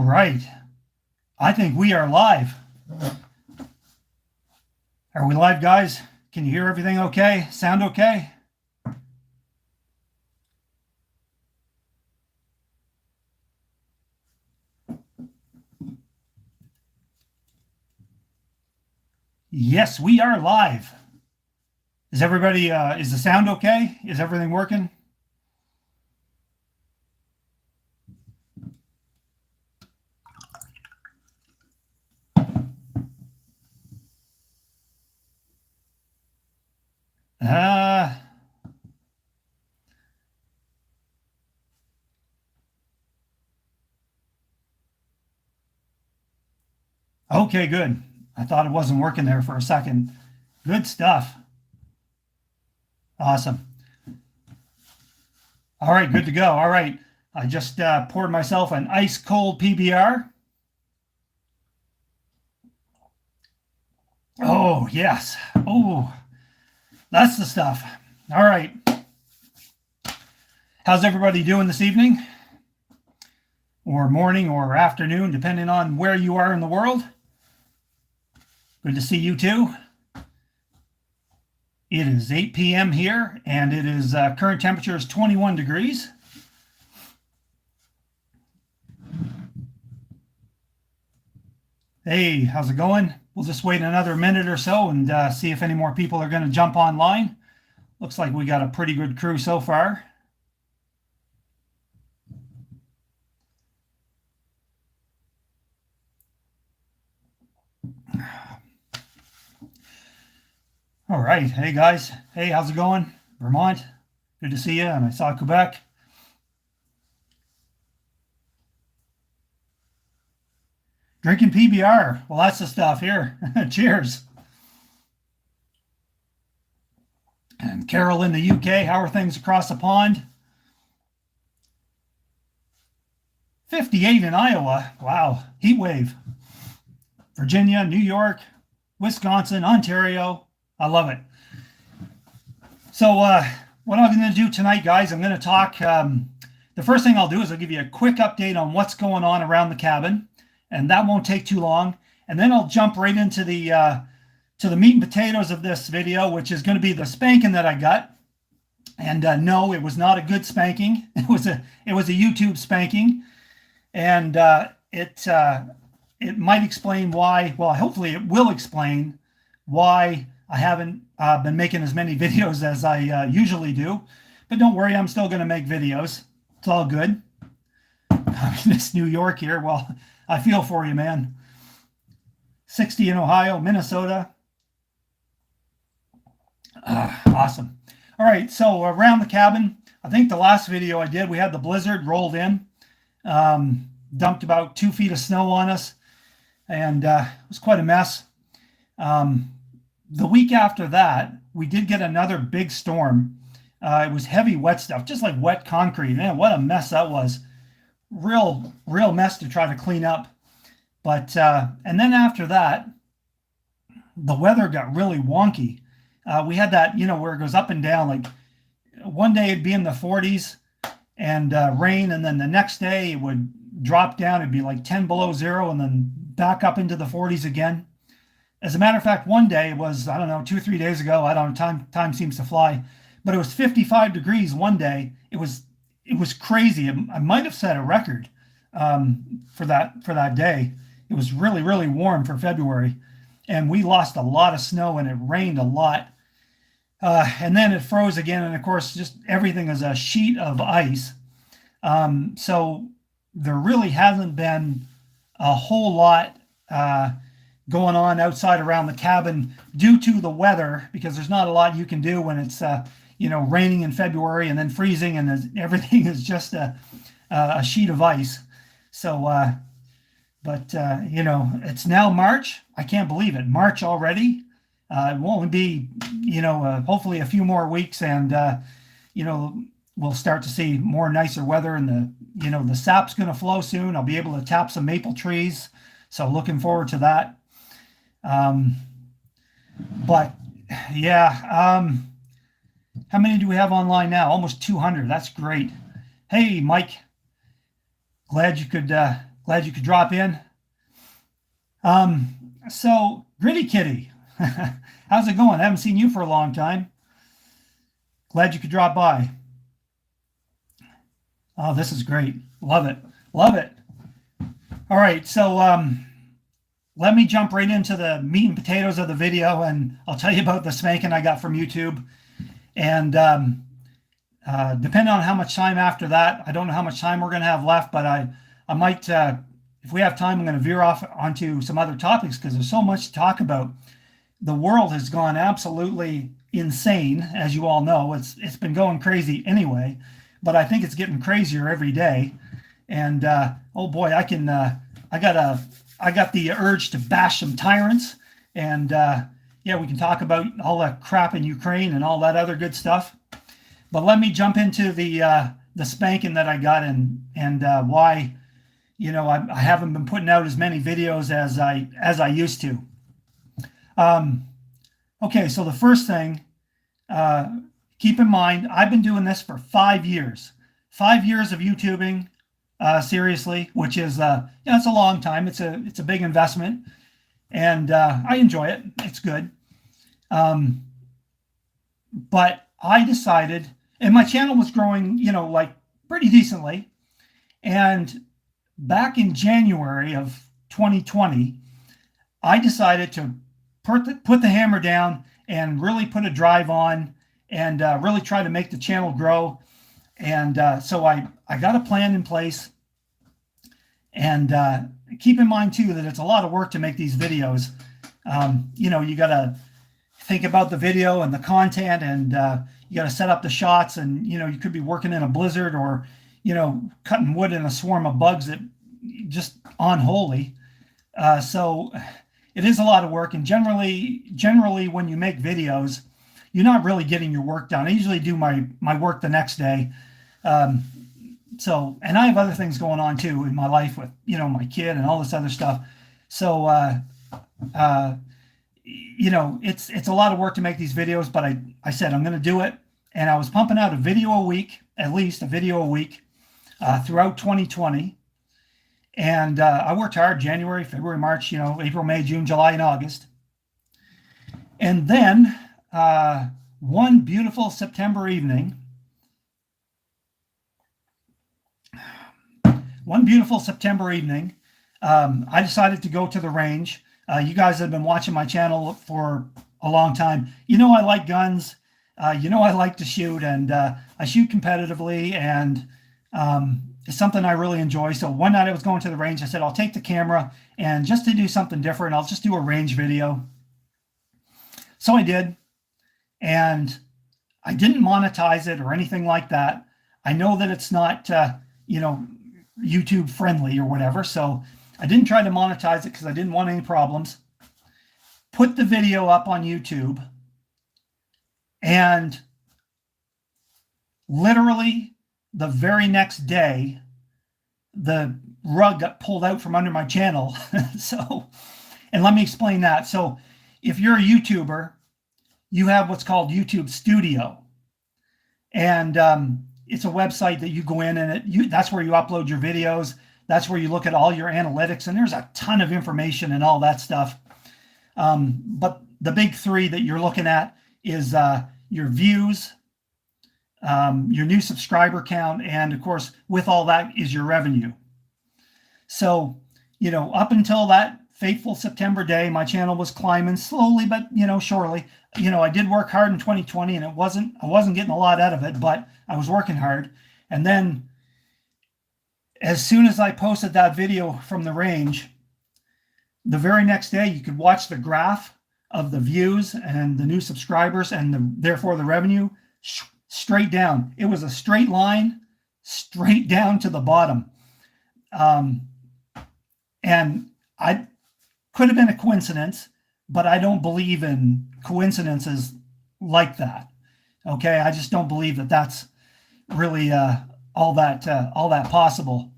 All right. I think we are live. Are we live, guys? Can you hear everything okay? Sound okay? Yes, we are live. Is everybody, is the sound okay? Is everything working? Uh, okay, good. I thought it wasn't working there for a second. Good stuff. Awesome. All right, good to go. All right. I just poured myself an ice cold PBR. Oh, yes. Oh, that's the stuff. All right. How's everybody doing this evening? Or morning or afternoon, depending on where you are in the world? Good to see you too. It is 8 p.m. here, and it is current temperature is 21 degrees. Hey, how's it going? We'll just wait another minute or so and see if any more people are going to jump online. Looks like we got a pretty good crew so far. All right. Hey, guys. Hey, how's it going? Vermont. Good to see you. And I saw Quebec. Drinking PBR. Well, that's the stuff here. Cheers. And Carol in the UK. How are things across the pond? 58 in Iowa. Wow. Heat wave. Virginia, New York, Wisconsin, Ontario. I love it. So what I'm going to do tonight, guys, I'm going to talk. The first thing I'll do is I'll give you a quick update on what's going on around the cabin, and that won't take too long. And then I'll jump right into the meat and potatoes of this video, which is going to be the spanking that I got. And no, it was not a good spanking. It was a YouTube spanking, and it might explain why. Well, hopefully it will explain why I haven't been making as many videos as I usually do. But don't worry, I'm still going to make videos. It's all good. It's New York here. Well, I feel for you, man. 60 in Ohio, Minnesota. Awesome. All right, so around the cabin, I think the last video I did, we had the blizzard rolled in, dumped about 2 feet of snow on us, and it was quite a mess. The week after that, we did get another big storm. It was heavy, wet stuff, just like wet concrete. Man, what a mess that was. Real mess to try to clean up. But, and then after that, the weather got really wonky. We had that, where it goes up and down. Like one day it'd be in the 40s and rain, and then the next day it would drop down. It'd be like 10 below zero and then back up into the 40s again. As a matter of fact, one day it was, I don't know, 2 or 3 days ago. I don't know, time seems to fly, but it was 55 degrees one day. It was crazy. I might have set a record for that day. It was really, really warm for February, and we lost a lot of snow, and it rained a lot. And then it froze again, and of course, just everything is a sheet of ice. So there really hasn't been a whole lot going on outside around the cabin due to the weather, because there's not a lot you can do when it's raining in February and then freezing, and everything is just a sheet of ice. So but it's now March. I can't believe it. March already. It will only be hopefully a few more weeks, and we'll start to see more nicer weather, and the sap's going to flow soon. I'll be able to tap some maple trees, so looking forward to that. But yeah, how many do we have online now? Almost 200. That's great. Hey, Mike, glad you could Glad you could drop in. So Gritty Kitty, how's it going? I haven't seen you for a long time. Glad you could drop by. Oh, this is great. Love it. Love it. All right, so let me jump right into the meat and potatoes of the video, and I'll tell you about the spanking I got from YouTube. And depending on how much time after that, I don't know how much time we're going to have left, but I might, if we have time, I'm going to veer off onto some other topics because there's so much to talk about. The world has gone absolutely insane, as you all know. It's been going crazy anyway, but I think it's getting crazier every day. And oh boy, I got the urge to bash some tyrants. And yeah, we can talk about all that crap in Ukraine and all that other good stuff. But let me jump into the spanking that I got and why, you know, I haven't been putting out as many videos as I used to. Okay, so the first thing, keep in mind, I've been doing this for 5 years. 5 years of YouTubing, seriously, which is, it's a long time. It's a big investment, and I enjoy it. It's good. But I decided, and my channel was growing, you know, like pretty decently. And back in January of 2020, I decided to put the hammer down and really put a drive on and really try to make the channel grow. And so I got a plan in place. And keep in mind, too, that it's a lot of work to make these videos. You know, you got to think about the video and the content, and you got to set up the shots. And, you know, you could be working in a blizzard or, you know, cutting wood in a swarm of bugs that just unholy. So it is a lot of work. And generally, when you make videos, you're not really getting your work done. I usually do my work the next day. So, and I have other things going on too in my life with, you know, my kid and all this other stuff. So, you know, it's a lot of work to make these videos, but I said, I'm going to do it. And I was pumping out a video a week, at least a video a week, throughout 2020. And I worked hard January, February, March, you know, April, May, June, July, and August. And then one beautiful September evening, I decided to go to the range. You guys have been watching my channel for a long time. You know I like guns. You know I like to shoot, and I shoot competitively, and it's something I really enjoy. So one night I was going to the range. I said, I'll take the camera, and just to do something different, I'll just do a range video. So I did, and I didn't monetize it or anything like that. I know that it's not, you know, YouTube friendly or whatever. So I didn't try to monetize it because I didn't want any problems. Put the video up on YouTube, and literally the very next day, the rug got pulled out from under my channel. So, and let me explain that. So if you're a YouTuber, you have what's called YouTube Studio. And it's a website that you go in, and that's where you upload your videos. That's where you look at all your analytics, and there's a ton of information and all that stuff. But the big three that you're looking at is your views, your new subscriber count, and of course, with all that is your revenue. So, you know, up until that fateful September day, my channel was climbing slowly, but, you know, surely. You know, I did work hard in 2020, and I wasn't getting a lot out of it, but I was working hard. And then as soon as I posted that video from the range, the very next day, you could watch the graph of the views and the new subscribers and therefore the revenue straight down. It was a straight line, straight down to the bottom. And I could have been a coincidence, but I don't believe in coincidences like that. Okay, I just don't believe that that's really all that possible.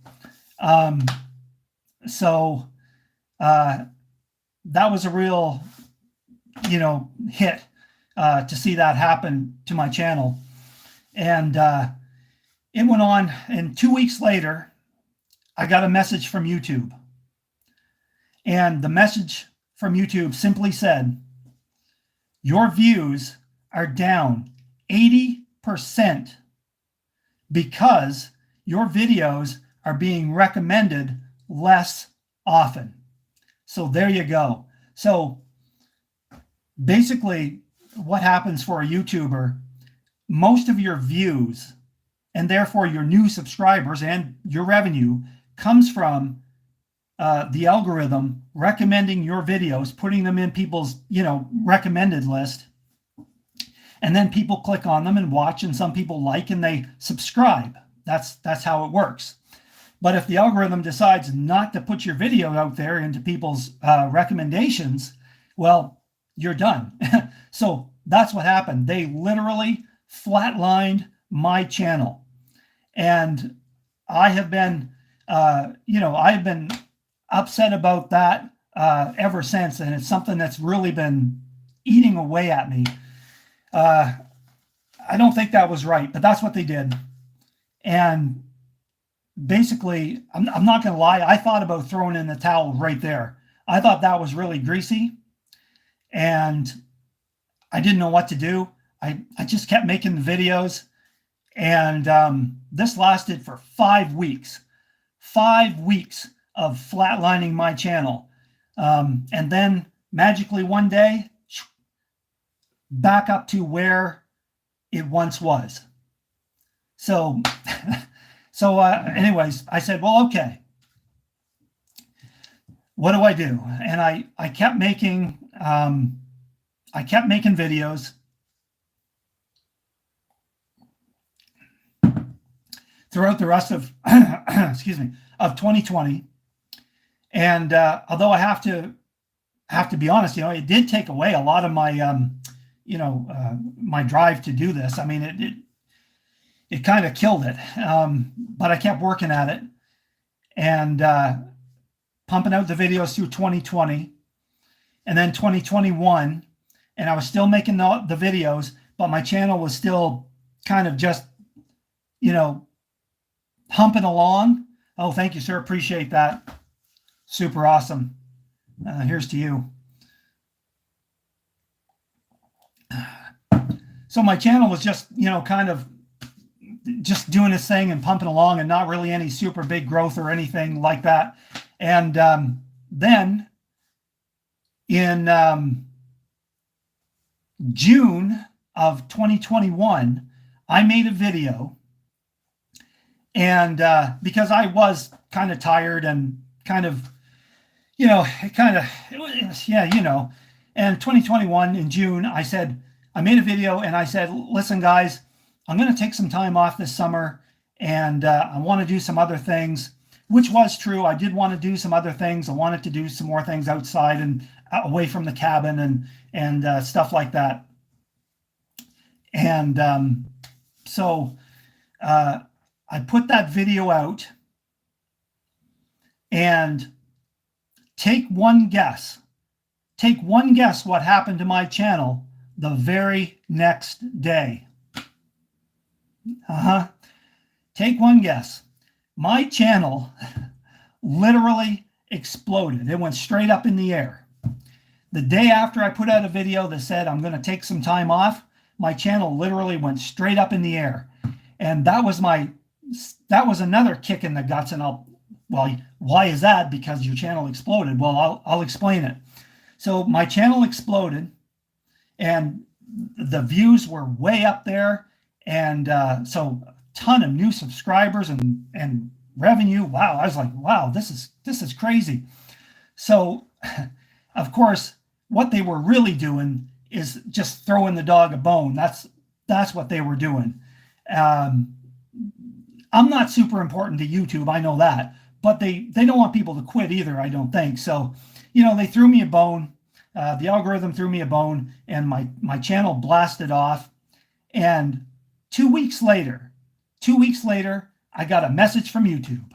So that was a real, you know, hit to see that happen to my channel. And it went on, and 2 weeks later, I got a message from YouTube. And the message from YouTube simply said, your views are down 80% because your videos are being recommended less often. So there you go. So basically what happens for a YouTuber, most of your views and therefore your new subscribers and your revenue comes from the algorithm recommending your videos, putting them in people's, recommended list. And then people click on them and watch, and some people like and they subscribe. That's how it works. But if the algorithm decides not to put your video out there into people's recommendations, well, you're done. So that's what happened. They literally flatlined my channel. And I have been, I've been upset about that ever since. And it's something that's really been eating away at me. I don't think that was right, but that's what they did. And basically, I'm not going to lie, I thought about throwing in the towel right there. I thought that was really greasy, and I didn't know what to do. I just kept making the videos, and this lasted for 5 weeks. 5 weeks of flatlining my channel. And then magically one day, back up to where it once was. So, anyways, I said, well, okay, what do I do? And I kept making videos throughout the rest of, excuse me, of 2020. And although I have to be honest, it did take away a lot of my, my drive to do this. I mean, it kind of killed it, but I kept working at it and pumping out the videos through 2020 and then 2021. And I was still making the videos, but my channel was still kind of just, humping along. Oh, thank you, sir. Appreciate that. Super awesome. Here's to you. So my channel was just, kind of just doing its thing and pumping along and not really any super big growth or anything like that. And then in June of 2021, I made a video. And because I was kind of tired and kind of, and 2021 in June, I made a video and I said, listen, guys, I'm going to take some time off this summer and I want to do some other things, which was true. I did want to do some other things. I wanted to do some more things outside and away from the cabin and stuff like that. And so I put that video out, and take one guess what happened to my channel the very next day. Take one guess. My channel literally exploded. It went straight up in the air. The day after I put out a video that said I'm going to take some time off, my channel literally went straight up in the air. And that was another kick in the guts. And why is that? Because your channel exploded. Well, I'll explain it. So my channel exploded and the views were way up there. And so a ton of new subscribers and revenue. Wow. I was like, wow, this is crazy. So of course, what they were really doing is just throwing the dog a bone. That's what they were doing. I'm not super important to YouTube, I know that, but they don't want people to quit either, I don't think. So, they threw me a bone. The algorithm threw me a bone, and my channel blasted off. And 2 weeks later, I got a message from YouTube.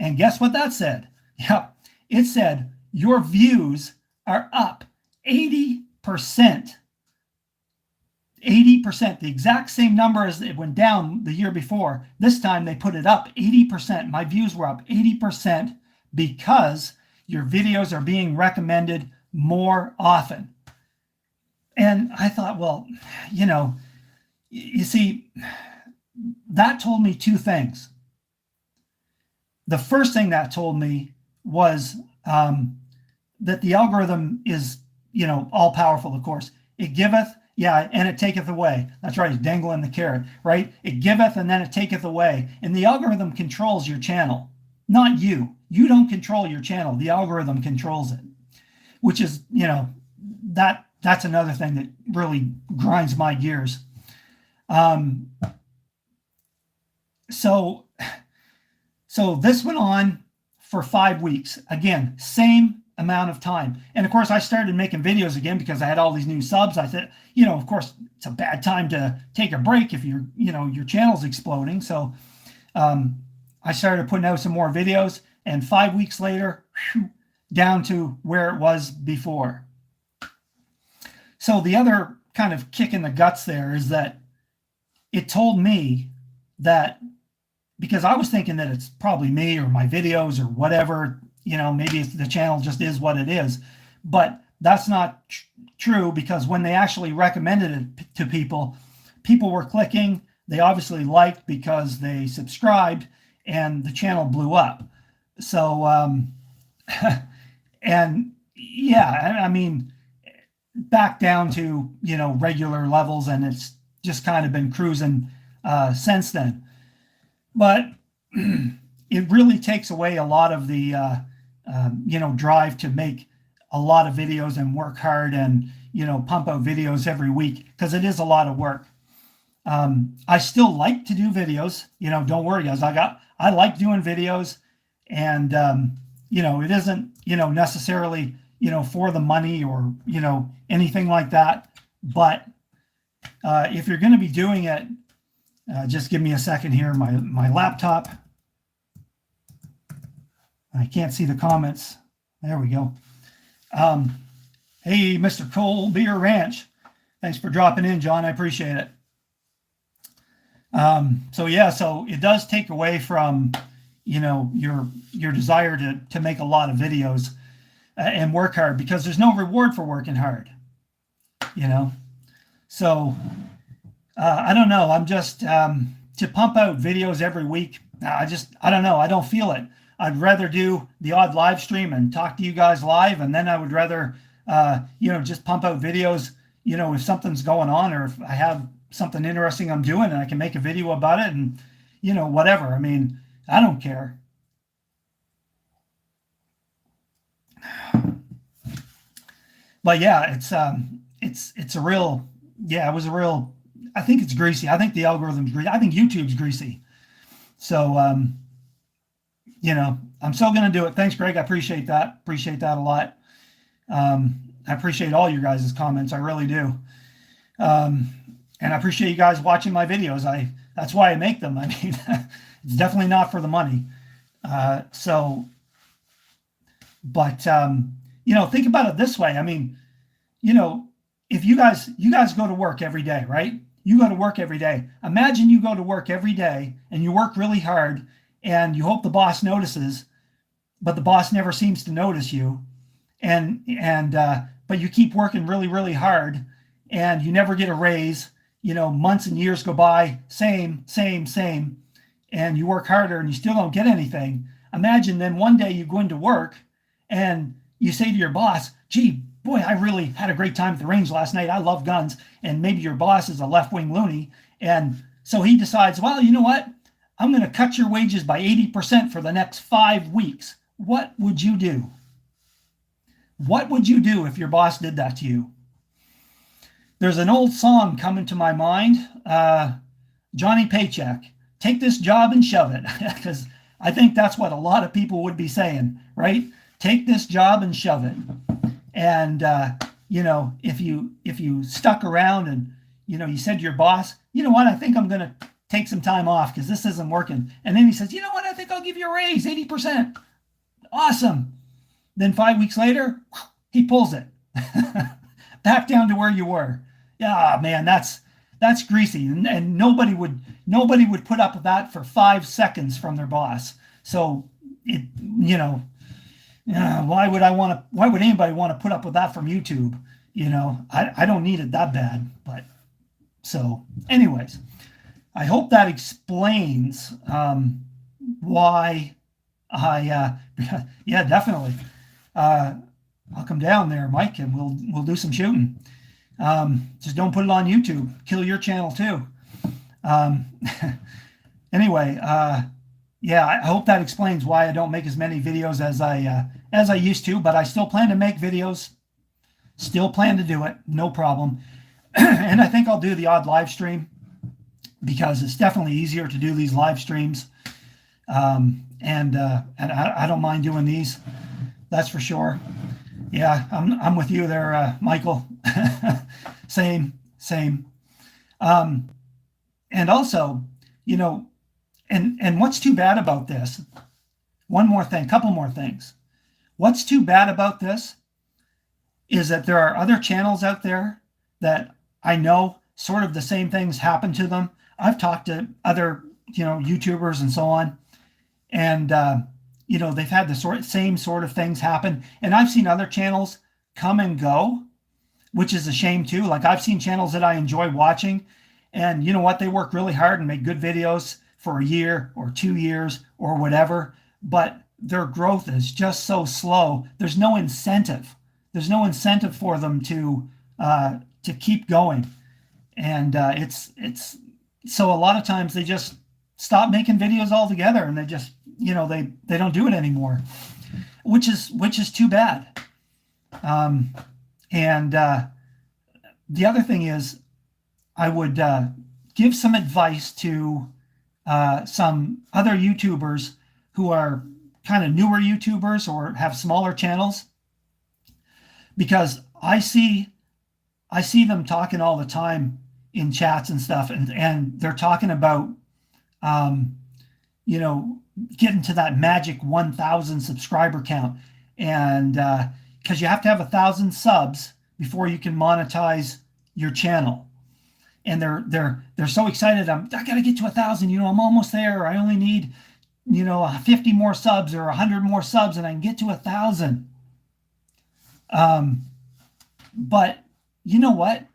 And guess what that said? Yeah, it said, your views are up 80%. 80%, the exact same number as it went down the year before. This time they put it up 80%. My views were up 80% because your videos are being recommended more often. And I thought, well, you see, that told me two things. The first thing that told me was that the algorithm is, all powerful, of course. It giveth, and it taketh away. That's right, it's dangling the carrot, right? It giveth and then it taketh away. And the algorithm controls your channel, not you. You don't control your channel. The algorithm controls it, which is, that's another thing that really grinds my gears. So this went on for 5 weeks. Again, same amount of time. And of course, I started making videos again because I had all these new subs. I thought, of course, it's a bad time to take a break if your channel's exploding. So I started putting out some more videos, and 5 weeks later, down to where it was before. So the other kind of kick in the guts there is that it told me that, because I was thinking that it's probably me or my videos or whatever, maybe the channel just is what it is. But that's not true, because when they actually recommended it to people, people were clicking. They obviously liked because they subscribed, and the channel blew up. So, and yeah, I mean, back down to, regular levels, and it's just kind of been cruising since then. But it really takes away a lot of the, drive to make a lot of videos and work hard and, pump out videos every week, because it is a lot of work. I still like to do videos, don't worry, guys. I like doing videos, and, it isn't, necessarily, for the money or, anything like that. But if you're going to be doing it, just give me a second here. My laptop. I can't see the comments. There we go. Hey, Mr. Cold Beer Ranch. Thanks for dropping in, John. I appreciate it. So it does take away from, your desire to make a lot of videos and work hard, because there's no reward for working hard, So I don't know. I'm just to pump out videos every week. I don't know. I don't feel it. I'd rather do the odd live stream and talk to you guys live, and then I would rather, just pump out videos. If something's going on, or if I have something interesting I'm doing, and I can make a video about it, and whatever. I mean, I don't care. But yeah, it's a real, it was a real. I think it's greasy. I think the algorithm's greasy. I think YouTube's greasy. So, I'm still going to do it. Thanks, Greg. I appreciate that. Appreciate that a lot. I appreciate all your guys' comments. I really do. And I appreciate you guys watching my videos. That's why I make them. I mean, it's definitely not for the money. Think about it this way. I mean, if you guys go to work every day, right? You go to work every day. Imagine you go to work every day and you work really hard, and you hope the boss notices, but the boss never seems to notice you. But you keep working really, really hard, and you never get a raise. Months and years go by, same, and you work harder and you still don't get anything. Imagine then one day you go into work and you say to your boss, gee, boy, I really had a great time at the range last night. I love guns. And maybe your boss is a left-wing loony. And so he decides, well, you know what? I'm going to cut your wages by 80% for the next 5 weeks. What would you do? What would you do if your boss did that to you? There's an old song coming to my mind, Johnny Paycheck, take this job and shove it. Because I think that's what a lot of people would be saying, right? Take this job and shove it. And, if you stuck around and, you said to your boss, you know what, I think I'm going to take some time off because this isn't working. And then he says, you know what, I think I'll give you a raise, 80%. Awesome. Then 5 weeks later, he pulls it back down to where you were. Yeah, man, that's That's greasy, and nobody would put up with that for 5 seconds from their boss. So it, you know, why would anybody want to put up with that from YouTube? I don't need it that bad. But so anyways, I hope that explains why yeah, definitely. I'll come down there, Mike, and we'll do some shooting. Just don't put it on YouTube. Kill your channel too. Um, anyway, yeah, I hope that explains why I don't make as many videos as I used to, but I still plan to make videos. Still plan to do it, no problem. And I think I'll do the odd live stream because it's definitely easier to do these live streams. And I don't mind doing these. That's for sure. Yeah, I'm with you there, Michael. Same. And also, and what's too bad about this? One more thing, couple more things. What's too bad about this is that there are other channels out there that I know sort of the same things happen to them. I've talked to other, YouTubers and so on, and they've had the same sort of things happen. And I've seen other channels come and go, which is a shame too. Like I've seen channels that I enjoy watching, and you know what? They work really hard and make good videos for a year or 2 years or whatever, but their growth is just so slow. There's no incentive. There's no incentive for them to keep going, and it's so a lot of times they just stop making videos altogether, and they just they don't do it anymore, which is too bad. And the other thing is, I would give some advice to some other YouTubers who are kind of newer YouTubers or have smaller channels, because I see them talking all the time in chats and stuff, and they're talking about getting to that magic 1,000 subscriber count, and because you have to have 1,000 subs before you can monetize your channel. And they're so excited. I got to get to 1,000. I'm almost there. I only need 50 more subs or 100 more subs, and I can get to 1,000. But you know what?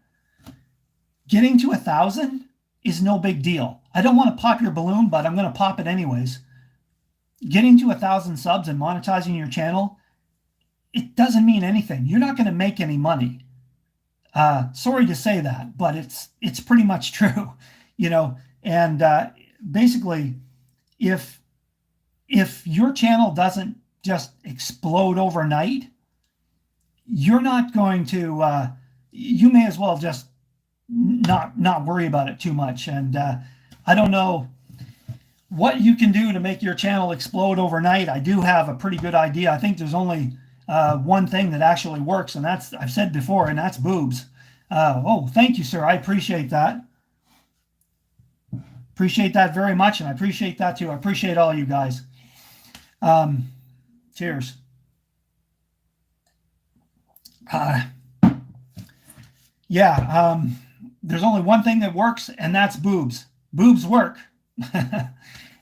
Getting to 1,000 is no big deal. I don't want to pop your balloon, but I'm going to pop it anyways. Getting to 1,000 subs and monetizing your channel, it doesn't mean anything. You're not going to make any money. Sorry to say that, but it's pretty much true, and basically if your channel doesn't just explode overnight, you're not going to, you may as well just not worry about it too much. And I don't know what you can do to make your channel explode overnight. I do have a pretty good idea. I think there's only one thing that actually works, and that's, I've said before, and that's boobs. Oh, thank you, sir. I appreciate that. Appreciate that very much, and I appreciate that too. I appreciate all you guys. Cheers. Yeah, there's only one thing that works, and that's boobs. Boobs work.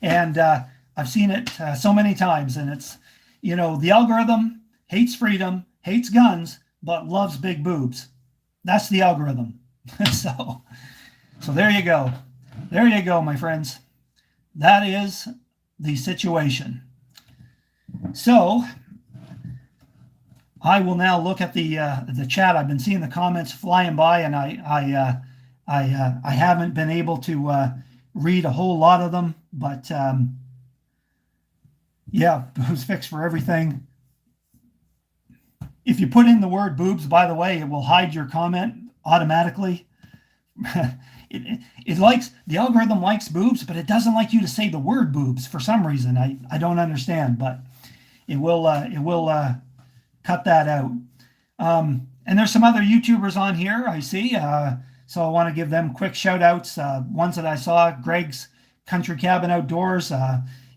And I've seen it so many times, and it's, the algorithm hates freedom, hates guns, but loves big boobs. That's the algorithm. So there you go. There you go, my friends. That is the situation. So I will now look at the chat. I've been seeing the comments flying by, and I haven't been able to read a whole lot of them, but yeah, boobs fix for everything. If you put in the word boobs, by the way, it will hide your comment automatically. It likes, the algorithm likes boobs, but it doesn't like you to say the word boobs for some reason. I don't understand, but it will cut that out. And there's some other YouTubers on here, I see. So I want to give them quick shout outs. Ones that I saw: Greg's Country Cabin Outdoors,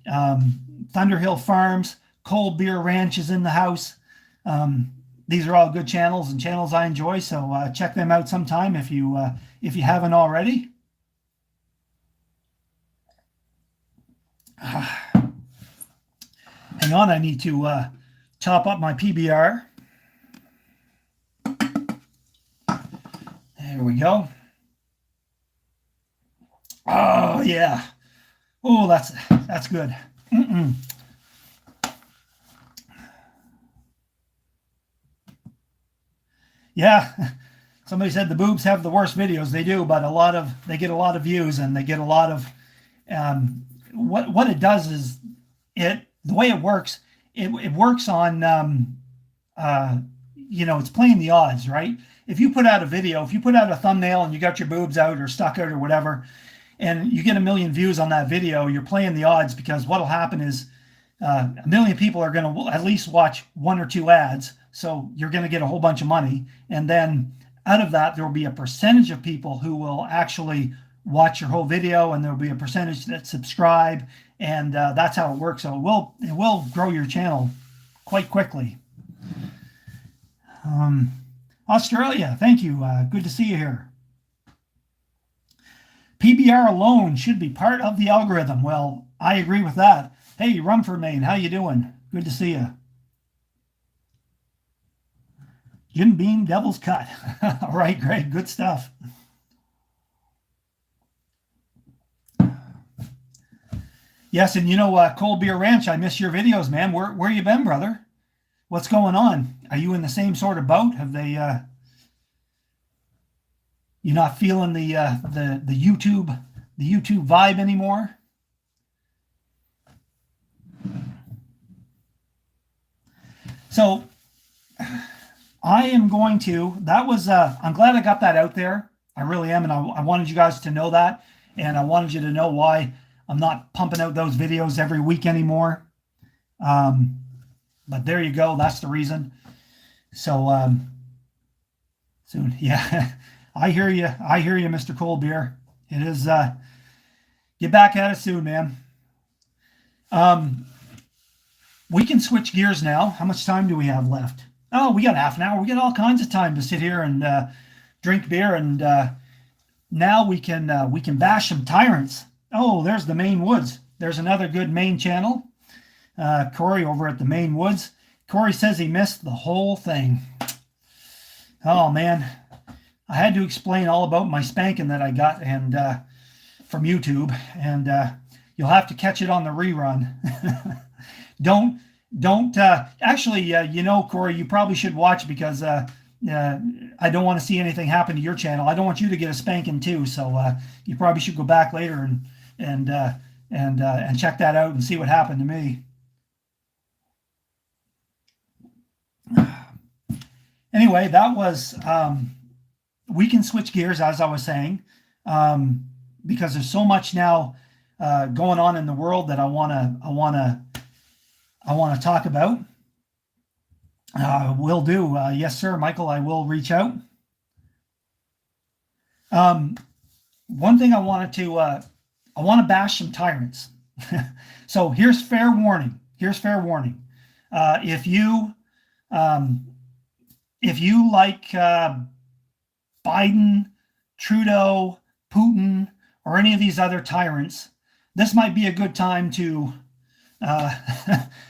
Thunderhill Farms, Cold Beer Ranch is in the house. these are all good channels and channels I enjoy. So check them out sometime if you haven't already. Hang on, I need to top up my PBR. There we go. Oh yeah. Oh, that's good. Yeah. Somebody said the boobs have the worst videos. They do, but they get a lot of views, and they get a lot of what it does is the way it works. It works on it's playing the odds, right? If you put out a video, if you put out a thumbnail and you got your boobs out or stuck out or whatever, and you get 1 million views on that video, you're playing the odds, because what'll happen is 1 million people are going to at least watch 1 or 2 ads. So you're going to get a whole bunch of money. And then out of that, there will be a percentage of people who will actually watch your whole video, and there'll be a percentage that subscribe. And that's how it works. So it will grow your channel quite quickly. Australia, thank you. Good to see you here. PBR alone should be part of the algorithm. Well, I agree with that. Hey, Rumford, Maine, how you doing? Good to see you. Jim Beam, Devil's Cut. All right, great, good stuff. Yes, and Cold Beer Ranch, I miss your videos, man. Where you been, brother? What's going on? Are you in the same sort of boat? Have they? You're not feeling the YouTube vibe anymore? So I am going to. That was. I'm glad I got that out there. I really am, and I wanted you guys to know that, and I wanted you to know why I'm not pumping out those videos every week anymore. But there you go. That's the reason. So soon, yeah. I hear you. I hear you, Mr. Cold Beer. It is. Get back at it soon, man. We can switch gears now. How much time do we have left? Oh, we got half an hour. We got all kinds of time to sit here and drink beer, and now we can bash some tyrants. Oh, there's the Maine Woods. There's another good Maine channel. Corey over at the Maine Woods. Corey says he missed the whole thing. Oh man, I had to explain all about my spankin that I got and from YouTube, and you'll have to catch it on the rerun. Don't actually, Corey, you probably should watch, because I don't want to see anything happen to your channel. I don't want you to get a spanking too. So you probably should go back later and check that out and see what happened to me. Anyway, that was we can switch gears, as I was saying, because there's so much now going on in the world that I want to talk about. Will do. Yes, sir, Michael. I will reach out. One thing I want to bash some tyrants. So here's fair warning. If you like Biden, Trudeau, Putin, or any of these other tyrants, this might be a good time to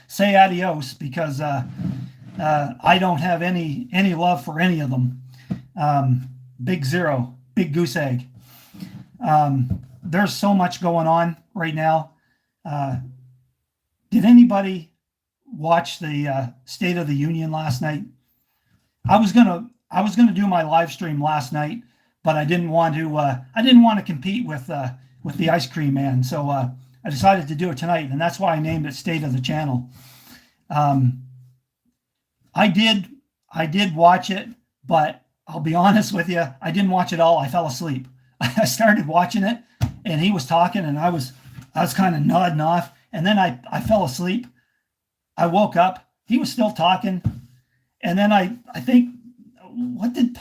say adios, because I don't have any love for any of them. Big zero, big goose egg. There's so much going on right now. Did anybody watch the State of the Union last night? I was gonna do my live stream last night, but I didn't want to compete with the ice cream man. So I decided to do it tonight, and that's why I named it State of the Channel. I did watch it, but I'll be honest with you, I didn't watch it all. I fell asleep. I started watching it, and he was talking, and I was kind of nodding off, and then I fell asleep. I woke up. He was still talking, and then I think, what did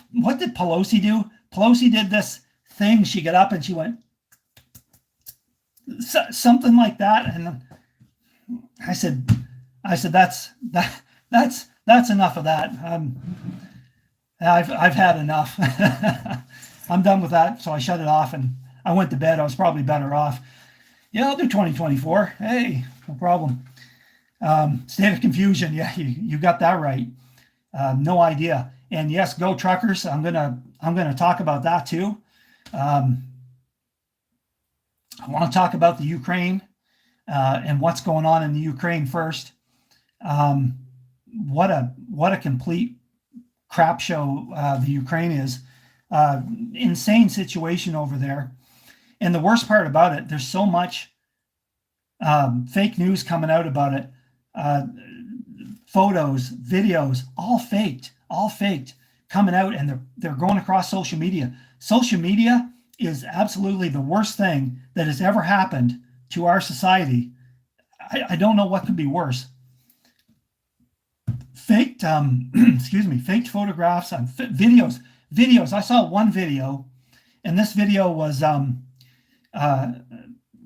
Pelosi do? Pelosi did this thing. She got up and she went something like that, and I said that's that's enough of that. I've had enough. I'm done with that, so I shut it off and I went to bed. I was probably better off. Yeah, I'll do 2024. Hey, no problem. State of confusion. Yeah, you got that right. No idea. And yes, go truckers. I'm gonna talk about that too. Um, I want to talk about the Ukraine and what's going on in the Ukraine first. What a complete crap show the Ukraine is. Insane situation over there. And the worst part about it, there's so much fake news coming out about it. Photos, videos, all faked, coming out, and they're going across social media. Social media is absolutely the worst thing that has ever happened to our society. I don't know what could be worse. Faked, faked photographs and videos. I saw one video, and this video was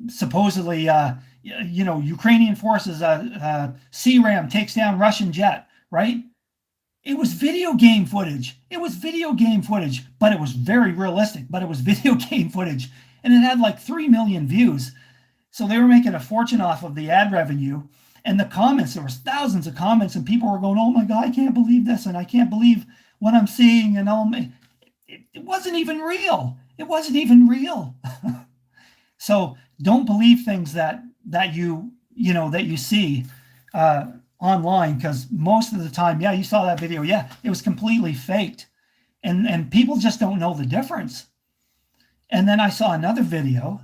supposedly, Ukrainian forces, CRAM takes down Russian jet, right? It was video game footage. But it was very realistic, but it was video game footage. And it had like 3 million views. So they were making a fortune off of the ad revenue. And the comments, there was thousands of comments, and people were going, oh my God, I can't believe this, and I can't believe what I'm seeing. And it wasn't even real. So don't believe things that you see online, because most of the time, yeah, you saw that video, yeah, it was completely faked, and people just don't know the difference. And then I saw another video,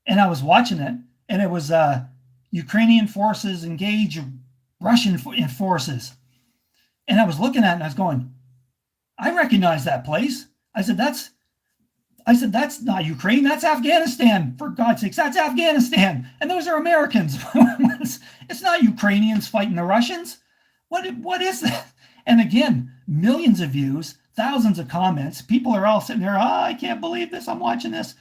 and I was watching it, and it was Ukrainian forces engage Russian forces, and I was looking at it and I was going, I recognize that place. I said that's not Ukraine, that's Afghanistan. For God's sakes, that's Afghanistan. And those are Americans. It's not Ukrainians fighting the Russians. What is that? And again, millions of views, thousands of comments. People are all sitting there, I can't believe this, I'm watching this.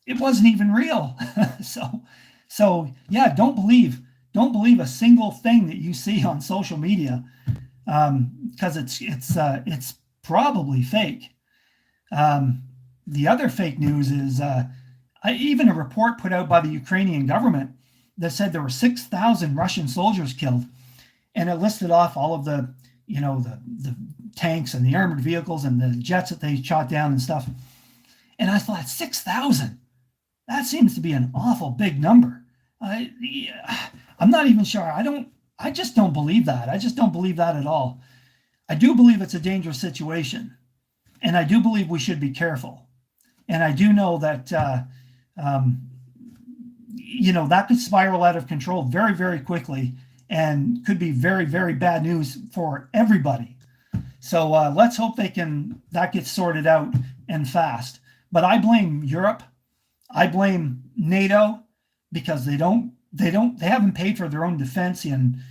It wasn't even real. So yeah, don't believe a single thing that you see on social media, because it's probably fake. The other fake news is even a report put out by the Ukrainian government that said there were 6,000 Russian soldiers killed, and it listed off all of the tanks and the armored vehicles and the jets that they shot down and stuff. And I thought, 6,000? That seems to be an awful big number. I'm not even sure. I just don't believe that. I just don't believe that at all. I do believe it's a dangerous situation, and I do believe we should be careful. And I do know that, that could spiral out of control very, very quickly, and could be very, very bad news for everybody. So let's hope that gets sorted out and fast. But I blame Europe. I blame NATO, because they haven't paid for their own defense in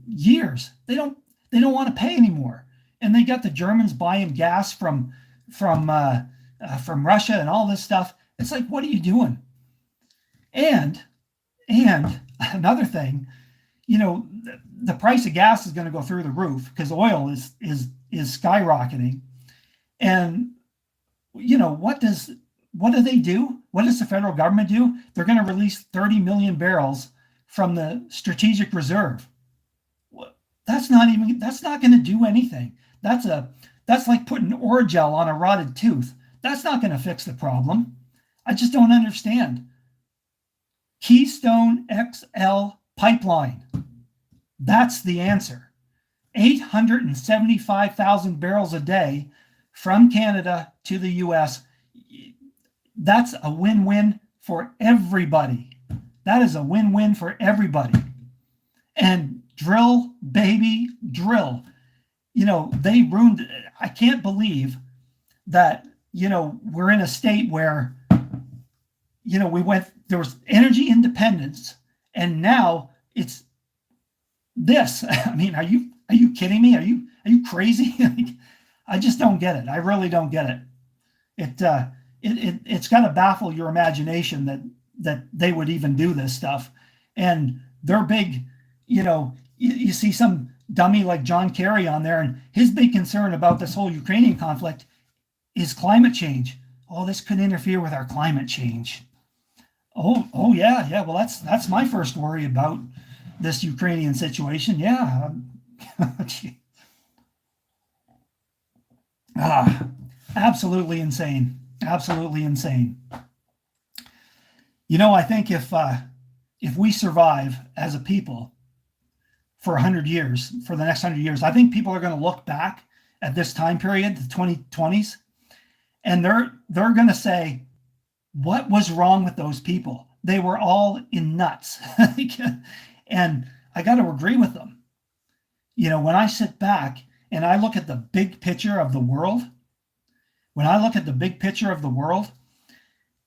years. They don't want to pay anymore. And they got the Germans buying gas from Russia and all this stuff. It's like, what are you doing? And another thing, the price of gas is going to go through the roof because oil is skyrocketing. And what do they do? What does the federal government do? They're going to release 30 million barrels from the strategic reserve. That's not going to do anything. That's like putting Orajel on a rotted tooth. That's not going to fix the problem. I just don't understand. Keystone XL pipeline. That's the answer. 875,000 barrels a day from Canada to the US. That's a win-win for everybody. That is a win-win for everybody. And drill, baby, drill. They ruined it. I can't believe that, we're in a state where, there was energy independence, and now it's this. I mean, are you kidding me? Are you crazy? I just don't get it. I really don't get it. It's got to baffle your imagination that they would even do this stuff. And they're big, you see some dummy like John Kerry on there, and his big concern about this whole Ukrainian conflict is climate change. Oh, this could interfere with our climate change. Oh yeah. Well, that's my first worry about this Ukrainian situation. Yeah. Absolutely insane. Absolutely insane. I think if we survive as a people for 100 years, for the next 100 years, I think people are going to look back at this time period, the 2020s, and they're going to say, what was wrong with those people? They were all in nuts. And I got to agree with them. When I sit back and I look at the big picture of the world,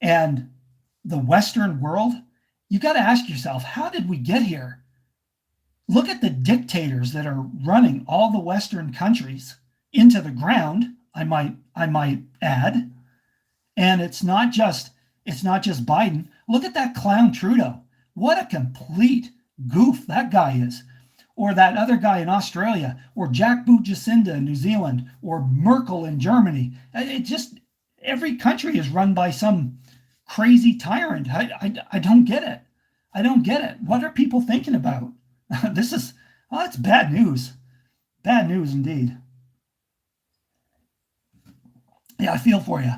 and the Western world, you got to ask yourself, how did we get here? Look at the dictators that are running all the Western countries into the ground, I might add. And it's not just Biden. Look at that clown Trudeau. What a complete goof that guy is. Or that other guy in Australia, or Jackboot Jacinda in New Zealand, or Merkel in Germany. Every country is run by some crazy tyrant. I don't get it. I don't get it. What are people thinking about? It's bad news. Bad news indeed. Yeah, I feel for you.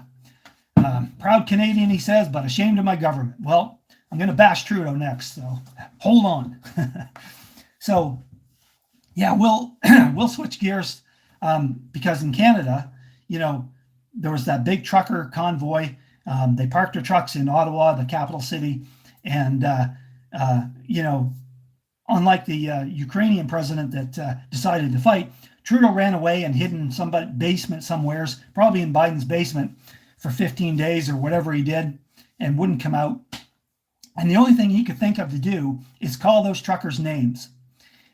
Proud Canadian, he says, but ashamed of my government. Well, I'm going to bash Trudeau next, so hold on. So, yeah, we'll switch gears because in Canada, there was that big trucker convoy. They parked their trucks in Ottawa, the capital city, and unlike the Ukrainian president that decided to fight, Trudeau ran away and hid in somebody's basement somewheres, probably in Biden's basement, for 15 days or whatever he did, and wouldn't come out. And the only thing he could think of to do is call those truckers names.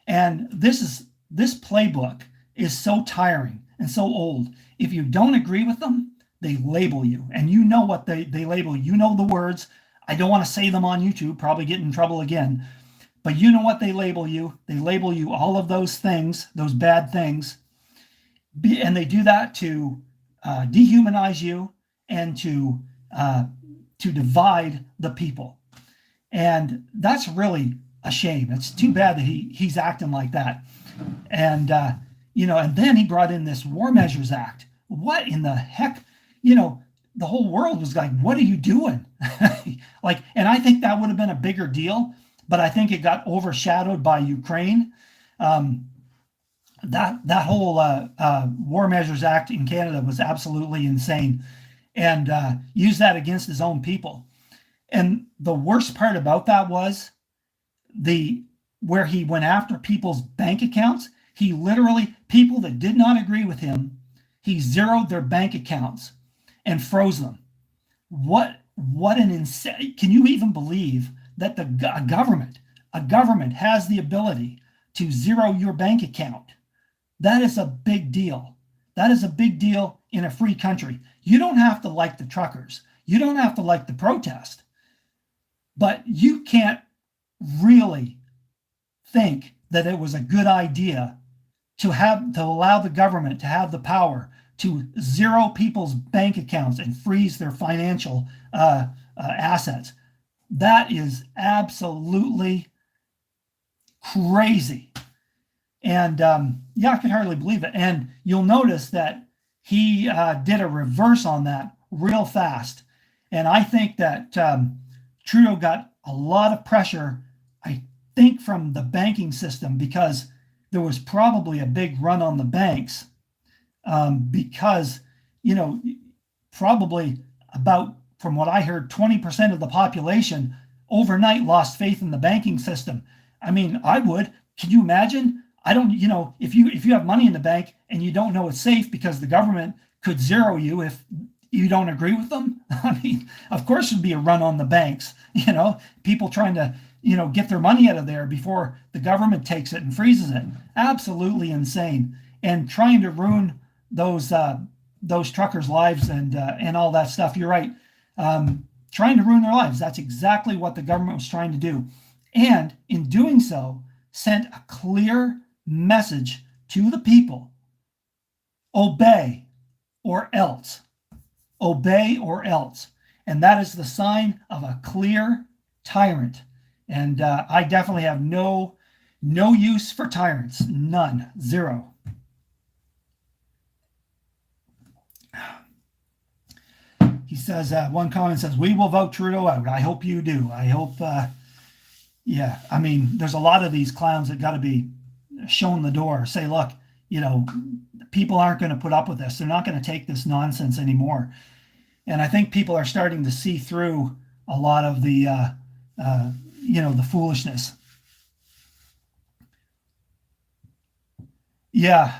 And this playbook is so tiring and so old. If you don't agree with them, they label you. And you know what they label. You know the words. I don't want to say them on YouTube, probably get in trouble again. But you know what they label you. They label you all of those things, those bad things. And they do that to dehumanize you and to divide the people. And that's really a shame. It's too bad that he's acting like that. And, and then he brought in this War Measures Act. What in the heck? The whole world was like, what are you doing? And I think that would have been a bigger deal, but I think it got overshadowed by Ukraine. That whole War Measures Act in Canada was absolutely insane, and used that against his own people. And the worst part about that was where he went after people's bank accounts. He literally, people that did not agree with him, he zeroed their bank accounts and froze them. What an insane, can you even believe that a government has the ability to zero your bank account? That is a big deal. That is a big deal in a free country. You don't have to like the truckers. You don't have to like the protest. But you can't really think that it was a good idea to allow the government to have the power to zero people's bank accounts and freeze their financial assets. That is absolutely crazy. And I can hardly believe it. And you'll notice that he did a reverse on that real fast. And I think that Trudeau got a lot of pressure, I think, from the banking system, because there was probably a big run on the banks, because, probably about, from what I heard, 20% of the population overnight lost faith in the banking system. I mean, I would. Can you imagine? I don't, if you have money in the bank and you don't know it's safe because the government could zero you if you don't agree with them. I mean, of course it'd be a run on the banks, people trying to, get their money out of there before the government takes it and freezes it. Absolutely insane. And trying to ruin those truckers' lives and all that stuff. You're right. Trying to ruin their lives. That's exactly what the government was trying to do. And in doing so, sent a clear message to the people: obey or else. Obey or else. And that is the sign of a clear tyrant. And I definitely have no use for tyrants. None. Zero. He says, one comment says, we will vote Trudeau out. I hope you do. I hope, yeah, I mean, there's a lot of these clowns that got to be shown the door. Say, look, you know, people aren't going to put up with this. They're not going to take this nonsense anymore. And I think people are starting to see through a lot of the, you know, the foolishness. Yeah.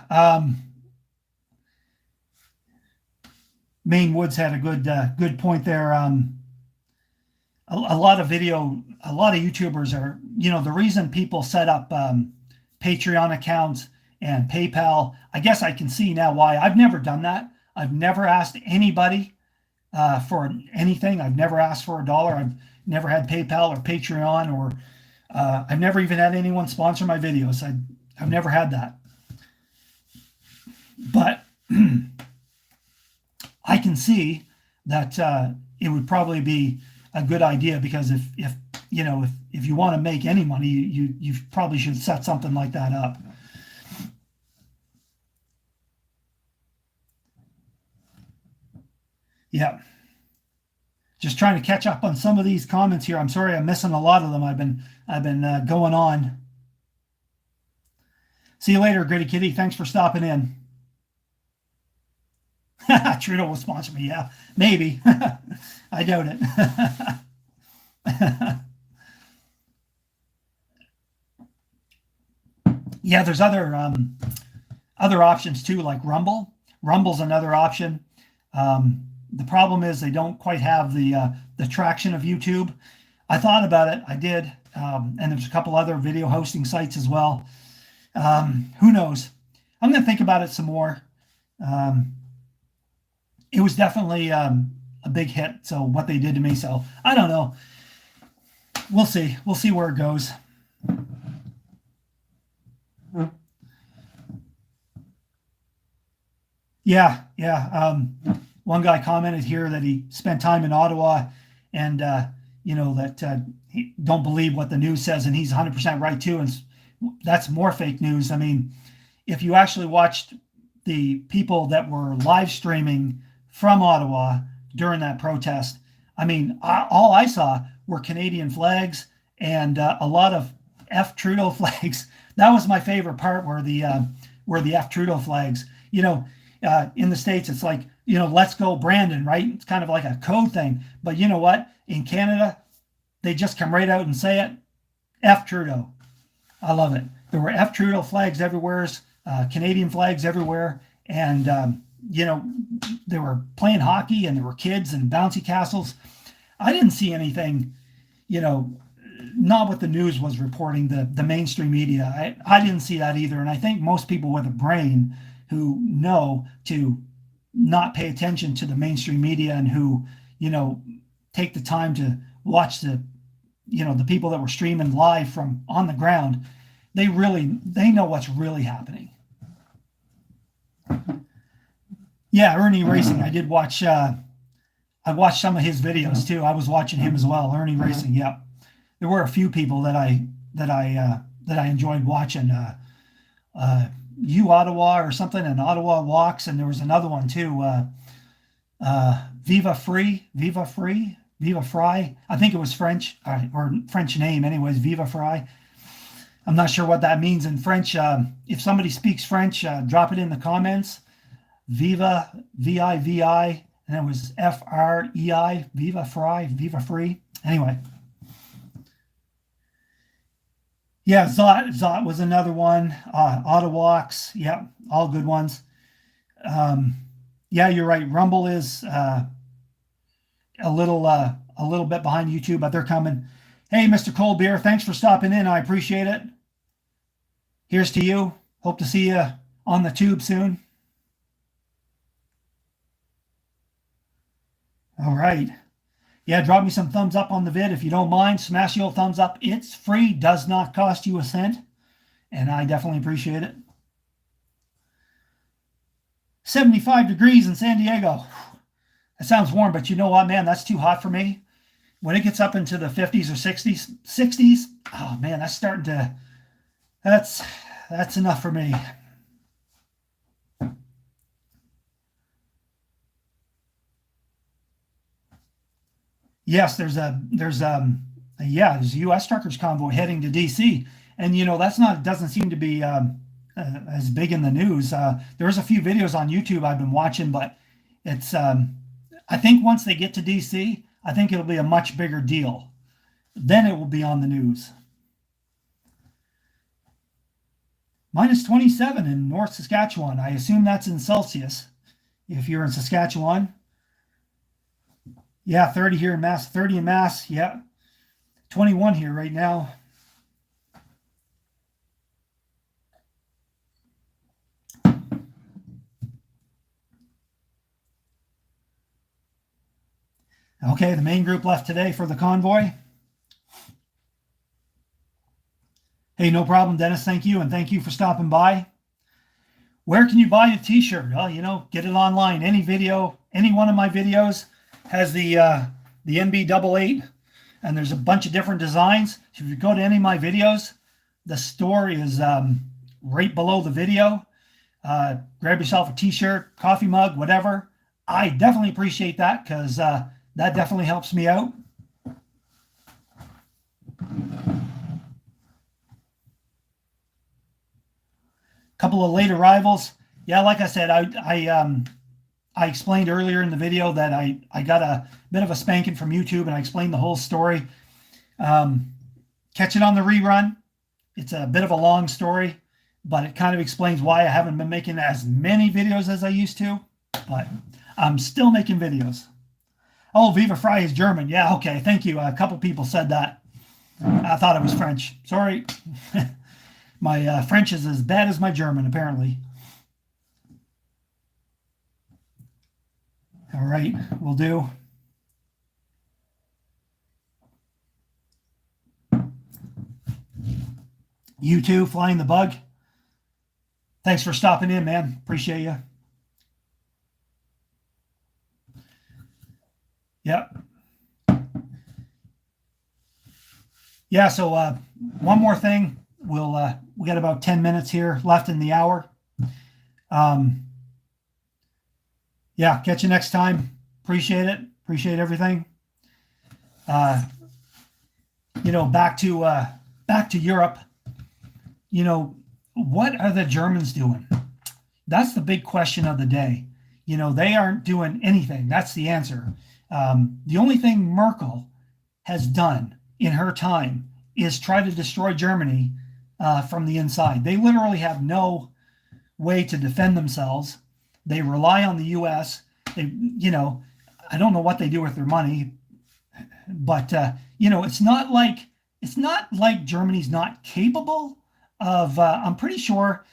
Maine Woods had a good point there. A lot of YouTubers are, you know, the reason people set up Patreon accounts and PayPal. I guess I can see now why. I've never done that. I've never asked anybody for anything. I've never asked for $1. I've never had PayPal or Patreon, or I've never even had anyone sponsor my videos. I've never had that. But I can see that it would probably be a good idea, because if you know, if you want to make any money, you probably should set something like that up. Yeah. Just trying to catch up on some of these comments here. I'm sorry I'm missing a lot of them. I've been going on. See you later, Gritty Kitty. Thanks for stopping in. Trudeau will sponsor me. Yeah, maybe. I doubt it. Yeah, there's other options too, like Rumble. Rumble's another option. The problem is they don't quite have the traction of YouTube. I thought about it. I did. And there's a couple other video hosting sites as well. Who knows? I'm going to think about it some more. It was definitely a big hit. So what they did to me. So I don't know. We'll see. We'll see where it goes. Yeah. One guy commented here that he spent time in Ottawa, and you know, that he don't believe what the news says, and he's 100% right too. And that's more fake news. I mean, if you actually watched the people that were live streaming from Ottawa during that protest, I mean, all I saw were Canadian flags and a lot of F Trudeau flags. That was my favorite part, where the F Trudeau flags. You know, in the States, it's like, you know, let's go Brandon, right? It's kind of like a code thing. But you know what? In Canada, they just come right out and say it. F Trudeau. I love it. There were F Trudeau flags everywhere, Canadian flags everywhere. And, you know, they were playing hockey, and there were kids and bouncy castles. I didn't see anything, you know, not what the news was reporting, the mainstream media. I didn't see that either. And I think most people with a brain who know to not pay attention to the mainstream media, and who, you know, take the time to watch the, you know, the people that were streaming live from on the ground, they know what's really happening. Yeah, Ernie Racing. I did watch. I watched some of his videos too. I was watching him as well. Ernie Racing. Yeah, there were a few people that I enjoyed watching. Ottawa or something, and Ottawa Walks, and there was another one too. Viva Fry. I think it was French, or French name, anyways. Viva Fry. I'm not sure what that means in French. If somebody speaks French, drop it in the comments. Viva, V-I-V-I, and it was F-R-E-I, Viva Fry, Viva Free. Anyway. Yeah, Zot was another one. Ottawalks, yeah, all good ones. Yeah, you're right. Rumble is a little bit behind YouTube, but they're coming. Hey, Mr. Cold Beer, thanks for stopping in. I appreciate it. Here's to you. Hope to see you on the tube soon. All right. Yeah, drop me some thumbs up on the vid if you don't mind. Smash the old thumbs up. It's free, does not cost you a cent. and I definitely appreciate it. 75 degrees in San Diego. That sounds warm, but you know what, man? That's too hot for me. When it gets up into the 50s or 60s, oh man, that's starting to, that's enough for me. Yes, there's a U.S. truckers convoy heading to D.C. And that's not doesn't seem to be as big in the news. There's a few videos on YouTube I've been watching, but it's I think once they get to D.C., I think it'll be a much bigger deal. Then it will be on the news. Minus 27 in North Saskatchewan. I assume that's in Celsius. If you're in Saskatchewan. Yeah, 30 here in Mass, 30 in Mass. Yeah, 21 here right now. Okay, the main group left today for the convoy. Hey, no problem, Dennis. Thank you, and thank you for stopping by. Where can you buy a t-shirt? Well, get it online. Any video, any one of my videos has the NB88, and there's a bunch of different designs. If you go to any of my videos, the store is right below the video. Grab yourself a t-shirt, coffee mug, whatever. I definitely appreciate that because that definitely helps me out. Couple of late arrivals. Yeah, like I said, I explained earlier in the video that I got a bit of a spanking from YouTube, and I explained the whole story. Catch it on the rerun. It's a bit of a long story, but it kind of explains why I haven't been making as many videos as I used to, but I'm still making videos. Oh, Viva Frei is German. Yeah, okay, thank you. A couple people said that. I thought it was French. Sorry. My French is as bad as my German, apparently. All right, we'll do. You too, Flying the Bug. Thanks for stopping in, man. Appreciate you. Yep. Yeah, so one more thing. We got about 10 minutes here left in the hour. Yeah, catch you next time. Appreciate it. Appreciate everything. Back to Europe. What are the Germans doing? That's the big question of the day. They aren't doing anything. That's the answer. The only thing Merkel has done in her time is try to destroy Germany from the inside. They literally have no way to defend themselves. They rely on the U.S. I don't know what they do with their money, but it's not like Germany's not capable of. I'm pretty sure.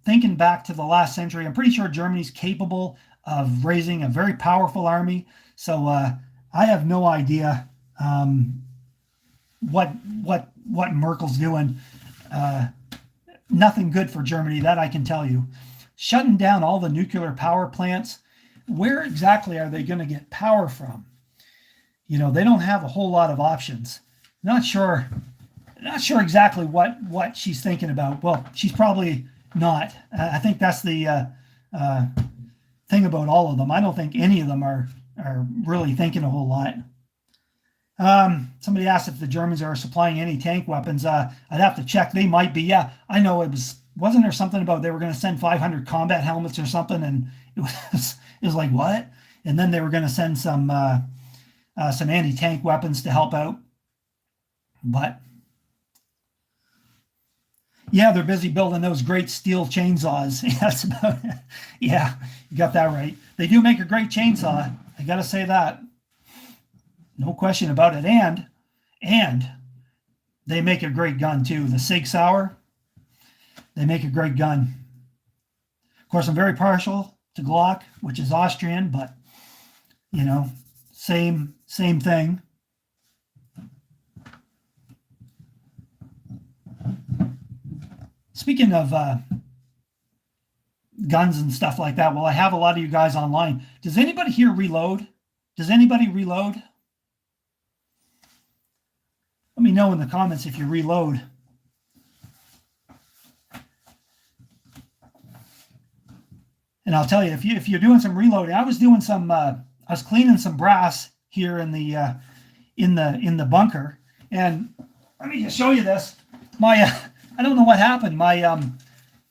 Thinking back to the last century, I'm pretty sure Germany's capable of raising a very powerful army. So I have no idea what Merkel's doing. Nothing good for Germany, that I can tell you. Shutting down all the nuclear power plants. Where exactly are they going to get power from? They don't have a whole lot of options. Not sure exactly what she's thinking about. Well, she's probably not. I think that's the thing about all of them. I don't think any of them are really thinking a whole lot. Somebody asked if the Germans are supplying any tank weapons. I'd have to check. They might be. Yeah, I know wasn't there something about they were going to send 500 combat helmets or something, and it was like, what? And then they were going to send some anti-tank weapons to help out. But yeah, they're busy building those great steel chainsaws. That's about it. Yeah, you got that right. They do make a great chainsaw. I got to say that. No question about it. And they make a great gun too. The Sig Sauer, they make a great gun. Of course, I'm very partial to Glock, which is Austrian, but same thing. speaking of guns and stuff like that, well, I have a lot of you guys online. Does anybody here reload? Does anybody reload? Let me know in the comments if you reload. And I'll tell you, if you're doing some reloading, I was doing some, I was cleaning some brass here in the bunker, and let me just show you this. My, I don't know what happened. My,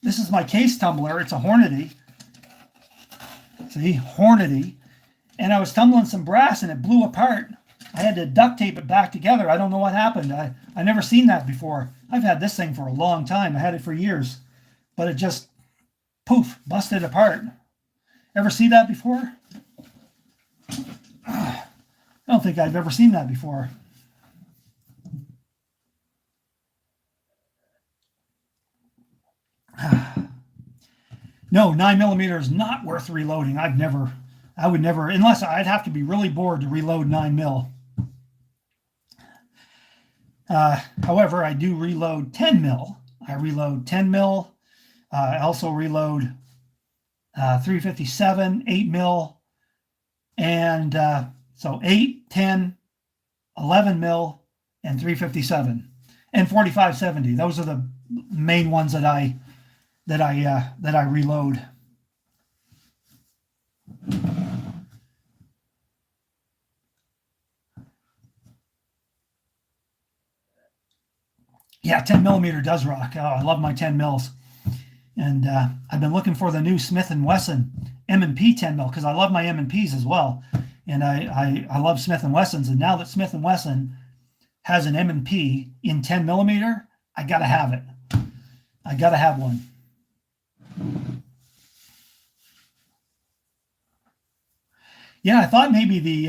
this is my case tumbler. It's a Hornady. See, Hornady, and I was tumbling some brass, and it blew apart. I had to duct tape it back together. I don't know what happened. I never seen that before. I've had this thing for a long time. I had it for years, but it just poof, busted apart. Ever see that before? I don't think I've ever seen that before. No, 9mm is not worth reloading. I would never, unless I'd have to be really bored to reload 9mm. However, I do reload 10mm. I reload 10mm. I also reload 357, 8mm, and so 8, 10, 11mm, and 357, and 4570. Those are the main ones that I reload. Yeah, 10mm does rock. Oh, I love my 10 mils. And I've been looking for the new Smith & Wesson M&P 10mm because I love my M&Ps as well. And I love Smith & Wessons. And now that Smith & Wesson has an M&P in 10mm, I got to have it. I got to have one. Yeah, I thought maybe the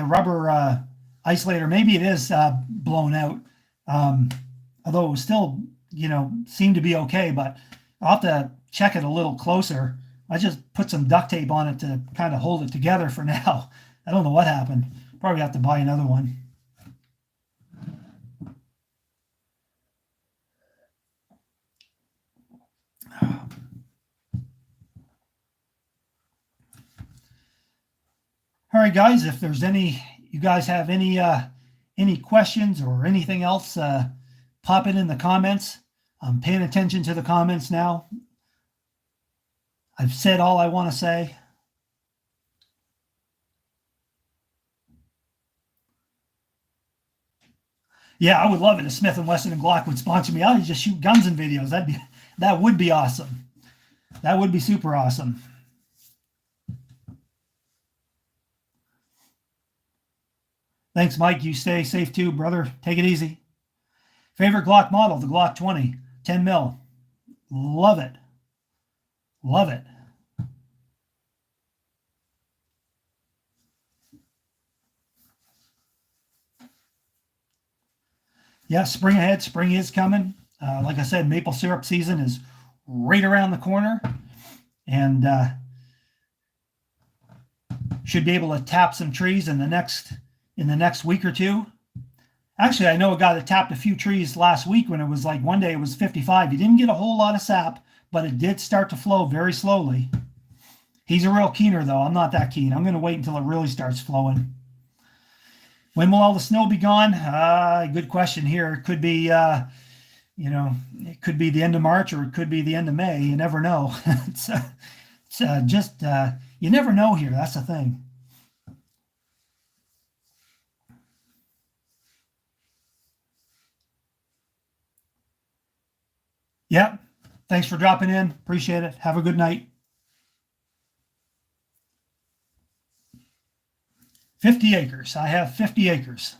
rubber isolator, maybe it is blown out. Although it was still, seemed to be okay, but I'll have to check it a little closer. I just put some duct tape on it to kind of hold it together for now. I don't know what happened. Probably have to buy another one. All right, guys, if there's you guys have any questions or anything else, pop it in the comments. I'm paying attention to the comments now. I've said all I want to say. Yeah, I would love it if Smith & Wesson and Glock would sponsor me. I would just shoot guns and videos. That would be awesome. That would be super awesome. Thanks, Mike. You stay safe too, brother. Take it easy. Favorite Glock model, the Glock 20, 10mm. Love it. Love it. Yeah, spring ahead. Spring is coming. Like I said, maple syrup season is right around the corner. And should be able to tap some trees in the next week or two. Actually, I know a guy that tapped a few trees last week when it was like one day it was 55. He didn't get a whole lot of sap, but it did start to flow very slowly. He's a real keener, though. I'm not that keen. I'm going to wait until it really starts flowing. When will all the snow be gone? Good question here. It could be, it could be the end of March or it could be the end of May. You never know. it's just, you never know here. That's the thing. Yep. Thanks for dropping in. Appreciate it. Have a good night. 50 acres. I have 50 acres.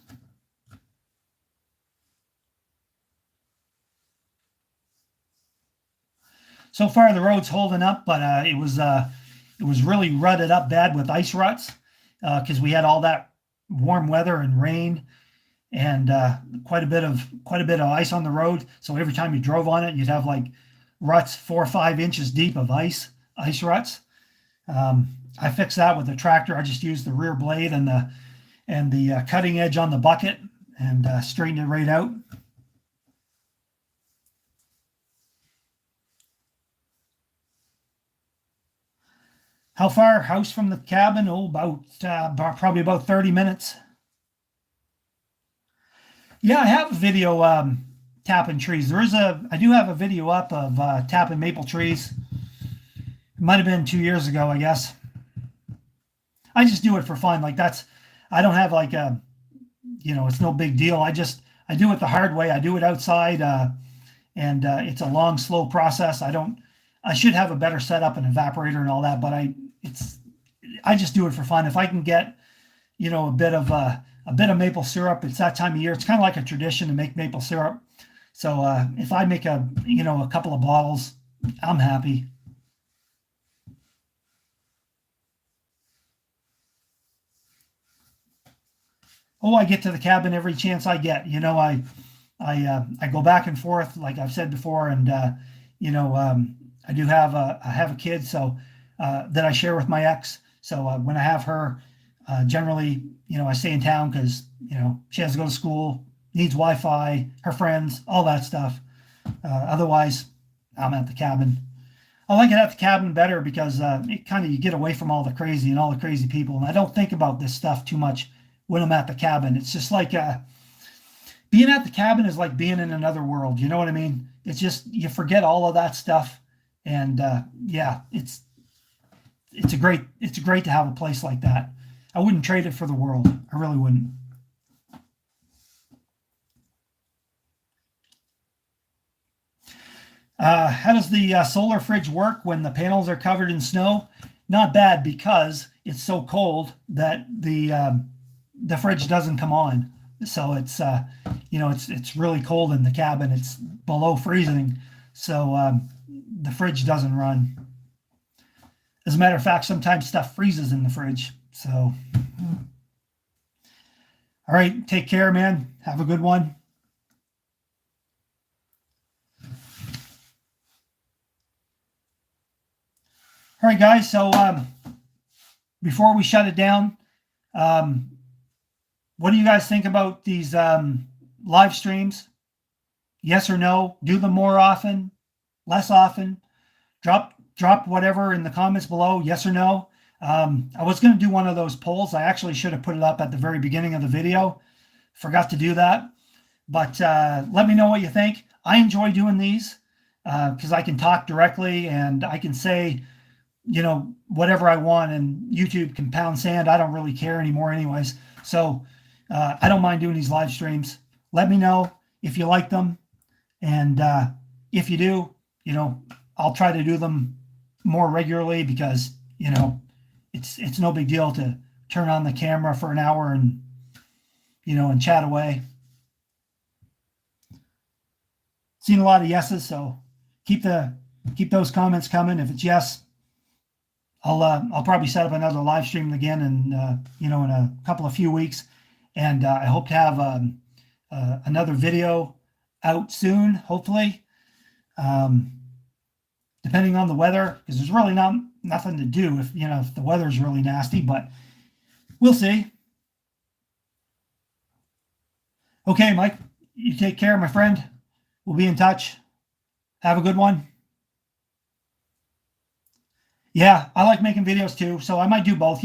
So far, the road's holding up, but it was really rutted up bad with ice ruts because we had all that warm weather and rain and quite a bit of ice on the road. So every time you drove on it, you'd have like ruts 4 or 5 inches deep of ice ruts. I fixed that with the tractor. I just used the rear blade and the cutting edge on the bucket and straightened it right out. How far? House from the cabin? Oh, probably about 30 minutes. Yeah, I have a video tapping trees. I do have a video up of tapping maple trees. It might have been 2 years ago, I guess. I just do it for fun. I don't have like it's no big deal. I do it the hard way. I do it outside, and it's a long, slow process. I should have a better setup, an evaporator and all that, but I just do it for fun. If I can get, a bit of maple syrup, it's that time of year. It's kind of like a tradition to make maple syrup. So if I make a couple of bottles, I'm happy. Oh, I get to the cabin every chance I get. I go back and forth, like I've said before, and I do have a kid, so that I share with my ex. So when I have her, generally, I stay in town because she has to go to school, needs Wi-Fi, her friends, all that stuff. Otherwise, I'm at the cabin. I like it at the cabin better because you get away from all the crazy and all the crazy people, and I don't think about this stuff too much when I'm at the cabin. It's just like being at the cabin is like being in another world. You know what I mean? It's just you forget all of that stuff, and yeah, it's great to have a place like that. I wouldn't trade it for the world. I really wouldn't. How does the solar fridge work when the panels are covered in snow? Not bad because it's so cold that the fridge doesn't come on. So it's really cold in the cabin. It's below freezing, so the fridge doesn't run. As a matter of fact, sometimes stuff freezes in the fridge. So, all right, take care, man. Have a good one. All right, guys. So before we shut it down, what do you guys think about these live streams? Yes or no? Do them more often? Less often? Drop whatever in the comments below. Yes or no? I was going to do one of those polls. I actually should have put it up at the very beginning of the video. Forgot to do that. But let me know what you think. I enjoy doing these because I can talk directly and I can say, whatever I want, and YouTube can pound sand. I don't really care anymore anyways. So I don't mind doing these live streams. Let me know if you like them. And if you do, I'll try to do them more regularly because, it's no big deal to turn on the camera for an hour and, and chat away. Seen a lot of yeses, so keep those comments coming. If it's yes, I'll probably set up another live stream again in a few weeks, and I hope to have another video out soon, hopefully. Depending on the weather, because there's really nothing to do if the weather's really nasty, but we'll see. Okay, Mike, you take care, my friend. We'll be in touch. Have a good one. Yeah, I like making videos too, so I might do both.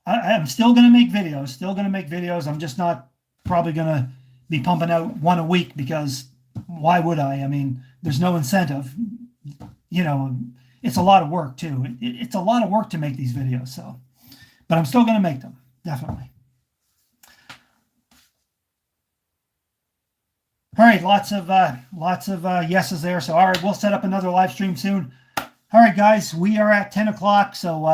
I'm still going to make videos. I'm just not probably going to be pumping out one a week because why would I? I mean, there's no incentive. It's a lot of work too. It's a lot of work to make these videos, but I'm still going to make them, definitely. All right, lots of yeses there. So all right, we'll set up another live stream soon. All right, guys, we are at 10 o'clock. So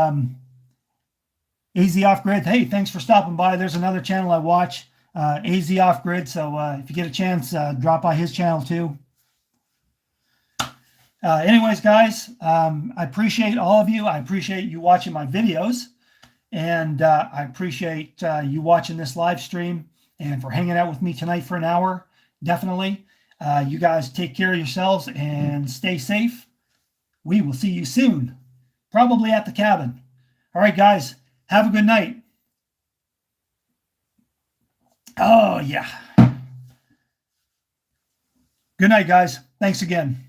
AZ Off Grid. Hey, thanks for stopping by. There's another channel I watch, AZ Off Grid. So if you get a chance, drop by his channel too. Anyways, guys, I appreciate all of you. I appreciate you watching my videos, and I appreciate you watching this live stream and for hanging out with me tonight for an hour. Definitely. You guys take care of yourselves and stay safe. We will see you soon, probably at the cabin. All right, guys, have a good night. Oh, yeah. Good night, guys. Thanks again.